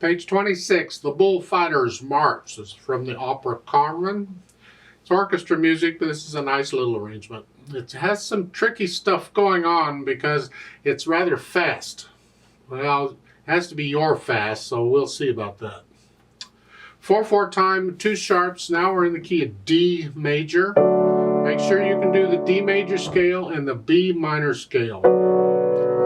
Page 26, the Bullfighters March. This is from the opera Carmen. It's orchestra music, but this is a nice little arrangement. It has some tricky stuff going on because it's rather fast. Well, it has to be your fast, so we'll see about that. 4/4 time, 2 sharps. Now we're in the key of D major. Make sure you can do the D major scale and the B minor scale.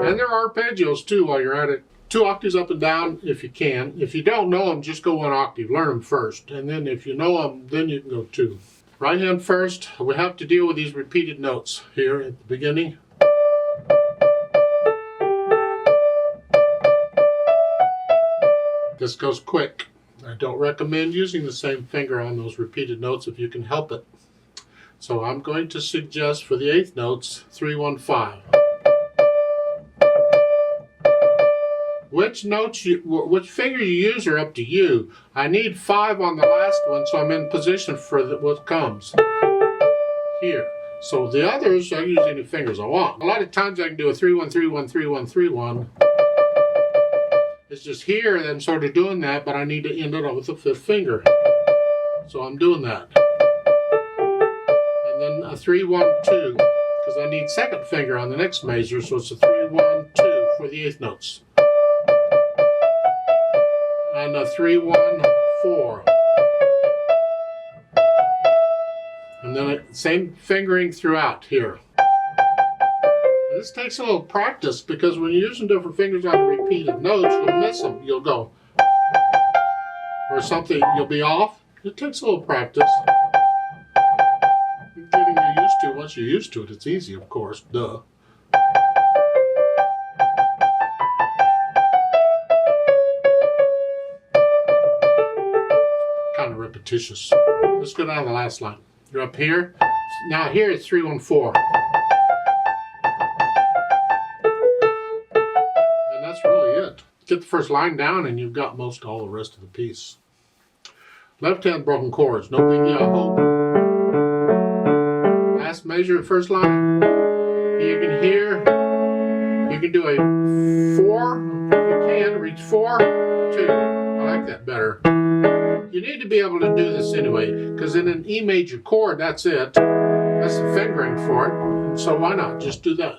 And there are arpeggios too while you're at it. 2 octaves up and down if you can. If you don't know them, just go 1 octave. Learn them first. And then if you know them, then you can go 2. Right hand first. We have to deal with these repeated notes here at the beginning. This goes quick. I don't recommend using the same finger on those repeated notes if you can help it. So I'm going to suggest for the 8th notes, 3, 1, 5. Which finger you use are up to you. I need 5 on the last one, so I'm in position for what comes here. So the others, I can use any fingers I want. A lot of times I can do a 3, 1, 3, 1, 3, 1, 3, 1. It's just here that I'm sort of doing that, but I need to end it up with the 5th finger. So I'm doing that. And then a 3, 1, 2, because I need 2nd finger on the next measure, so it's a 3, 1, 2 for the 8th notes. And a 3, 1, 4. And then same fingering throughout here. This takes a little practice because when you're using different fingers on repeated notes, you'll miss them. You'll go, or something, you'll be off. It takes a little practice. Getting used to it. Once you're used to it, it's easy, of course. Duh. Kind of repetitious. Let's go down to the last line. You're up here. Now here it's 3, 1, 4. Get the first line down and you've got most all the rest of the piece. Left hand broken chords, no biggie, I hope. Last measure, first line. You can hear, you can do a 4, if you can, reach 4, 2. I like that better. You need to be able to do this anyway, because in an E major chord, that's it. That's the fingering for it. So why not just do that?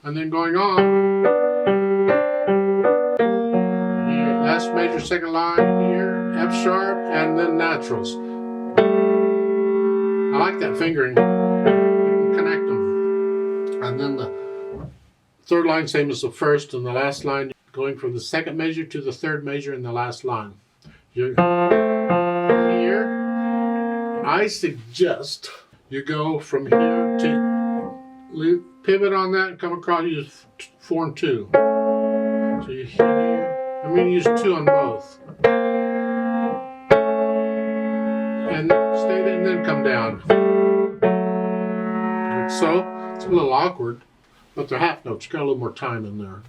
And then going on, here, last major, 2nd line, here, F sharp, and then naturals. I like that fingering. You can connect them. And then the 3rd line, same as the 1st, and the last line, going from the 2nd measure to the 3rd measure in the last line. You're here, I suggest you go from here to pivot on that and come across, use 4 and 2. So you here, I'm going to use 2 on both. And stay there and then come down. Like so, it's a little awkward, but they're half notes. You got a little more time in there.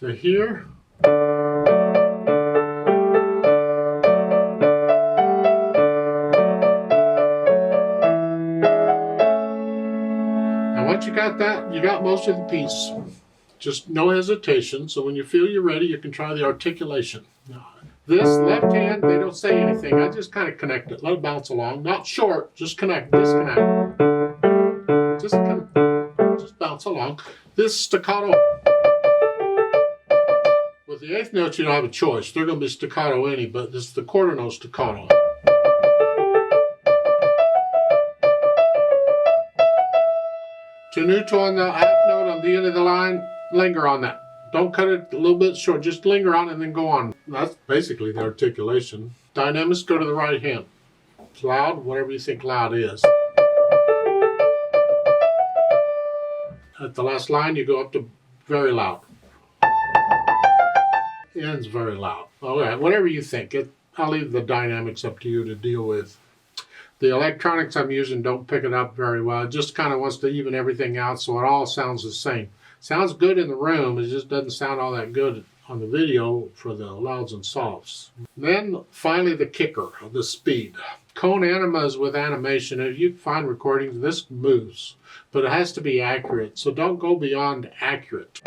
So here. Once you got that, you got most of the piece. Just no hesitation. So when you feel you're ready, you can try the articulation. This left hand, they don't say anything. I just kind of connect it. Let it bounce along. Not short, just connect, disconnect. Just bounce along. This staccato. With the 8th notes, you don't have a choice. They're going to be staccato any, but this is the quarter note staccato. To neutral on the half note on the end of the line, linger on that. Don't cut it a little bit short, just linger on it and then go on. That's basically the articulation. Dynamics, go to the right hand. It's loud, whatever you think loud is. At the last line, you go up to very loud. Ends very loud. Okay, whatever you think. I'll leave the dynamics up to you to deal with. The electronics I'm using don't pick it up very well. It just kind of wants to even everything out so it all sounds the same. Sounds good in the room, it just doesn't sound all that good on the video for the louds and softs. Then finally the kicker, the speed. Cone animas with animation, if you find recordings, this moves, but it has to be accurate, so don't go beyond accurate.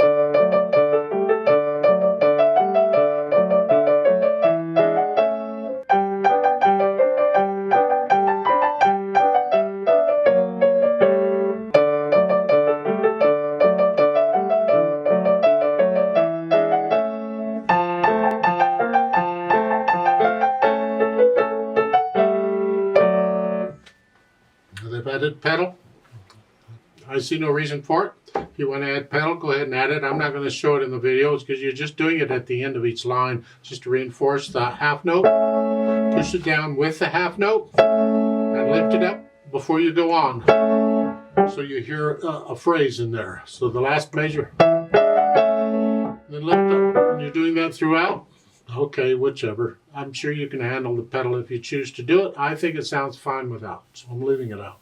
with pedal. I see no reason for it. If you want to add pedal, go ahead and add it. I'm not going to show it in the videos because you're just doing it at the end of each line just to reinforce the half note. Push it down with the half note and lift it up before you go on. So you hear a phrase in there. So the last measure, then lift up. And you're doing that throughout. Okay, whichever. I'm sure you can handle the pedal if you choose to do it. I think it sounds fine without, so I'm leaving it out.